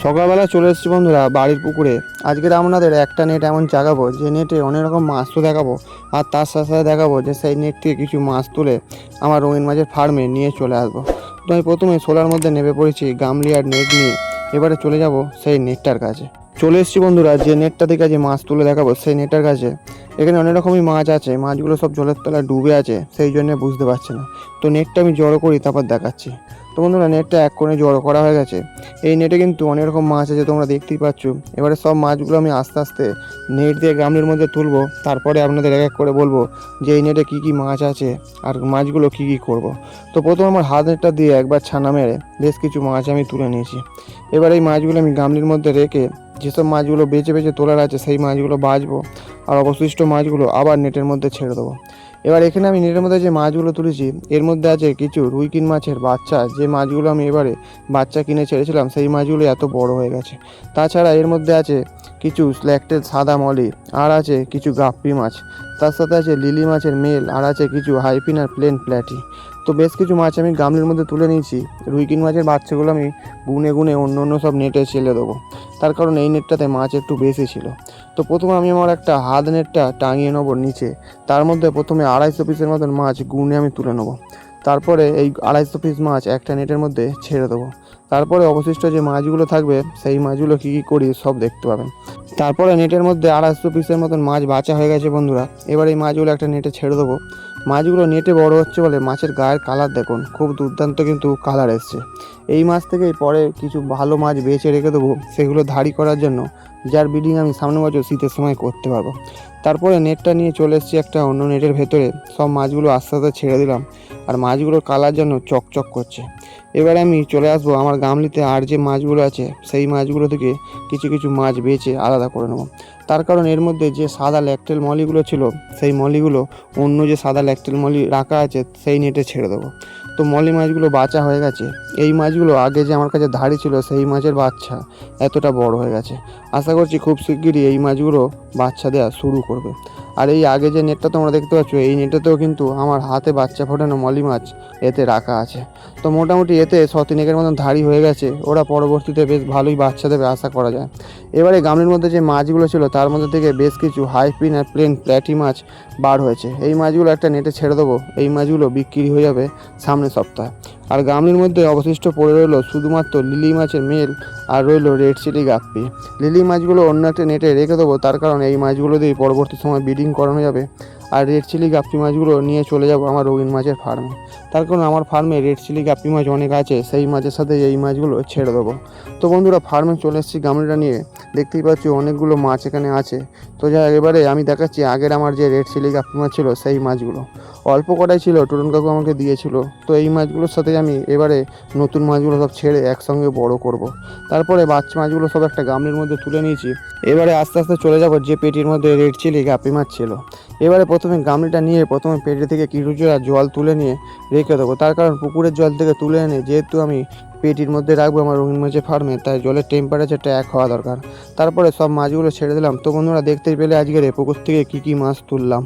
সকালবেলা চলে এসেছি বন্ধুরা বাড়ির পুকুরে। আজকের আপনাদের একটা নেট এমন জাগাবো যে নেটে অনেক রকম মাছ তো দেখাবো, আর তার সাথে সাথে দেখাবো যে সেই নেট থেকে কিছু মাছ তুলে আমার রঙিন মাছের ফার্মে নিয়ে চলে আসবো। তো আমি প্রথমে সোলার মধ্যে নেমে পড়েছি গামলি আর নেট নিয়ে। এবারে চলে যাব সেই নেটটার কাছে। চলে এসেছি বন্ধুরা যে নেটটা থেকে যে মাছ তুলে দেখাবো সেই নেটটার কাছে। এখানে অনেক রকমই মাছ আছে, মাছগুলো সব জলের তলায় ডুবে আছে, সেই জন্য বুঝতে পারছি না। তো নেটটা আমি জড়ো করি, তারপর দেখাচ্ছি। তো বন্ধুরা নেটটা এক কোণে জড়ো করা হয়ে গেছে। এই নেটে কিন্তু অনেক রকম মাছ আছে, তোমরা দেখতেই পাচ্ছ। এবারে সব মাছগুলো আমি আস্তে আস্তে নেট দিয়ে গামলির মধ্যে তুলবো, তারপরে আপনাদের এক এক করে বলবো যে এই নেটে কী কী মাছ আছে আর মাছগুলো কী কী করব। তো প্রথমে আমার হাত নেটটা দিয়ে একবার ছানা মেরে বেশ কিছু মাছ আমি তুলে নিয়েছি। এবার এই মাছগুলো আমি গামলির মধ্যে রেখে যেসব মাছগুলো বেছে বেছে তোলার আছে সেই মাছগুলো বাছবো, আর অবশিষ্ট মাছগুলো আবার নেটের মধ্যে ছেড়ে দেবো। এবার এখানে আমি নেটের মধ্যে যে মাছগুলো তুলেছি এর মধ্যে আছে কিছু রুইকিন মাছের বাচ্চা, যে মাছগুলো আমি এবারে বাচ্চা কিনে ছেড়েছিলাম সেই মাছগুলো এত বড় হয়ে গেছে। তাছাড়া এর মধ্যে আছে কিছু স্ল্যাকটেল সাদা মলি, আর আছে কিছু গাপ্পি মাছ, তার সাথে আছে লিলি মাছের মেল, আর আছে কিছু হাইফিন আর প্লেন প্ল্যাটি। তো বেশ কিছু মাছ আমি গামলির মধ্যে তুলে নিয়েছি। রুইকিন মাছের বাচ্চাগুলো আমি গুনে গুনে অন্য অন্য সব নেটে ছেড়ে দেবো, তার কারণ এই নেটটাতে মাছ একটু বেশি ছিল। তো প্রথমে আমি আমার একটা হাত নেটটা টাঙিয়ে নেবো নিচে, তার মধ্যে প্রথমে 250 পিসের মতন মাছ গুনে আমি তুলে নেবো। তারপরে এই 250 পিস মাছ একটা নেটের মধ্যে ছেড়ে দেবো। তারপরে অবশিষ্ট যে মাছগুলো থাকবে সেই মাছগুলো কী কী করি সব দেখতে পাবেন। তারপরে নেটের মধ্যে 250 পিসের মতন মাছ বাছা হয়ে গেছে বন্ধুরা। এবার এই মাছগুলো একটা নেটে ছেড়ে দেবো। মাছগুলো নেটে বড় হচ্ছে বলে মাছের গায়ের কালার দেখুন, খুব দুর্দান্ত কিন্তু কালার এসছে। এই মাছ থেকেই পরে কিছু ভালো মাছ বেছে রেখে দেবো, সেগুলো ধাড়ি করার জন্য, যার ব্রিডিং আমি সামনের বছর শীতের সময় করতে পারবো। তারপরে নেটটা নিয়ে চলে এসেছি একটা অন্য নেটের ভেতরে, সব মাছগুলো আস্তে আস্তে ছেড়ে দিলাম, আর মাছগুলোর কালার যেন চকচক করছে। এবারে আমি চলে আসবো আমার গামলিতে আর যে মাছগুলো আছে সেই মাছগুলো থেকে কিছু কিছু মাছ বেছে আলাদা করে নেবো। তার কারণ এর মধ্যে যে সাদা ল্যাকটেল মলিগুলো ছিল সেই মলিগুলো অন্য যে সাদা ল্যাকটেল মলি রাখা আছে সেই নেটে ছেড়ে দেবো। তো মলি মাছগুলো বাছা হয়ে গেছে। এই মাছগুলো আগে যে আমার কাছে ধাড়ি ছিল সেই মাছের বাচ্চা এতটা বড় হয়ে গেছে। আশা করছি খুব শিগগিরই এই মাছগুলো বাচ্চা দেওয়া শুরু করবে। আর এই আগে যে নেটটা তোমরা দেখতে পাচ্ছ এই নেটেতেও কিন্তু আমার হাতে বাচ্চা ফোটানো মলি মাছ এতে রাখা আছে। তো মোটামুটি এতে 100-3 মতন ধাড়ি হয়ে গেছে, ওরা পরবর্তীতে বেশ ভালোই বাচ্চা দেবে আশা করা যায়। এবারে গামলির মধ্যে যে মাছগুলো ছিল তার মধ্যে থেকে বেশ কিছু হাইফিন আর প্লেন প্ল্যাটি মাছ বার হয়েছে। এই মাছগুলো একটা নেটে ছেড়ে দেবো, এই মাছগুলো বিক্রি হয়ে যাবে সামনের সপ্তাহে। আর গামলির মধ্যে অবশিষ্ট পড়ে রইলো শুধুমাত্র লিলি মাছের মেল আর রইলো রেড চিলি গাপ্পি। লিলি মাছগুলো অন্য একটা নেটে রেখে দেবো, তার কারণ এই মাছগুলো দিয়ে পরবর্তী সময় ব্রিডিং করানো যাবে। আর রেড চিলি গাপ্পি মাছগুলো নিয়ে চলে যাব আমার রঙিন মাছের ফার্মে, তার কারণ আমার ফার্মে রেড চিলি গাপ্পি মাছ অনেক আছে, সেই মাছের সাথে এই মাছগুলো ছেড়ে দেবো। তো বন্ধুরা ফার্মে চলে এসেছি গামলিটা নিয়ে, দেখতেই পাচ্ছি অনেকগুলো মাছ এখানে আছে। তো যা এবারে আমি দেখাচ্ছি আগের আমার যে রেড চিলি গাপ্পি মাছ ছিল সেই মাছগুলো। অল্প কটাই ছিল, টোটন কাকু আমাকে দিয়েছিল। তো এই মাছগুলোর সাথে আমি এবারে নতুন মাছগুলো সব ছেড়ে একসঙ্গে বড় করব। তারপরে বাচ্চা মাছগুলো সব একটা গামলির মধ্যে তুলে নিয়েছি। এবারে আস্তে আস্তে চলে যাব যে পেটির মধ্যে রেড চিলি গাপ্পি মাছ ছিল। এবারে প্রথমে গামলিটা নিয়ে প্রথমে পেটি থেকে কিছুটা জল তুলে নিয়ে রেখে দেবো, তার কারণ পুকুরের জল থেকে তুলে এনে যেহেতু আমি পেটির মধ্যে রাখবো আমার রঙিন মাছের ফার্মে, তাই জলের টেম্পারেচারটা 1 হওয়া দরকার। তারপরে সব মাছগুলো ছেড়ে দিলাম। তো বন্ধুরা দেখতেই পেলে আজকের পুকুর থেকে কী কী মাছ তুললাম।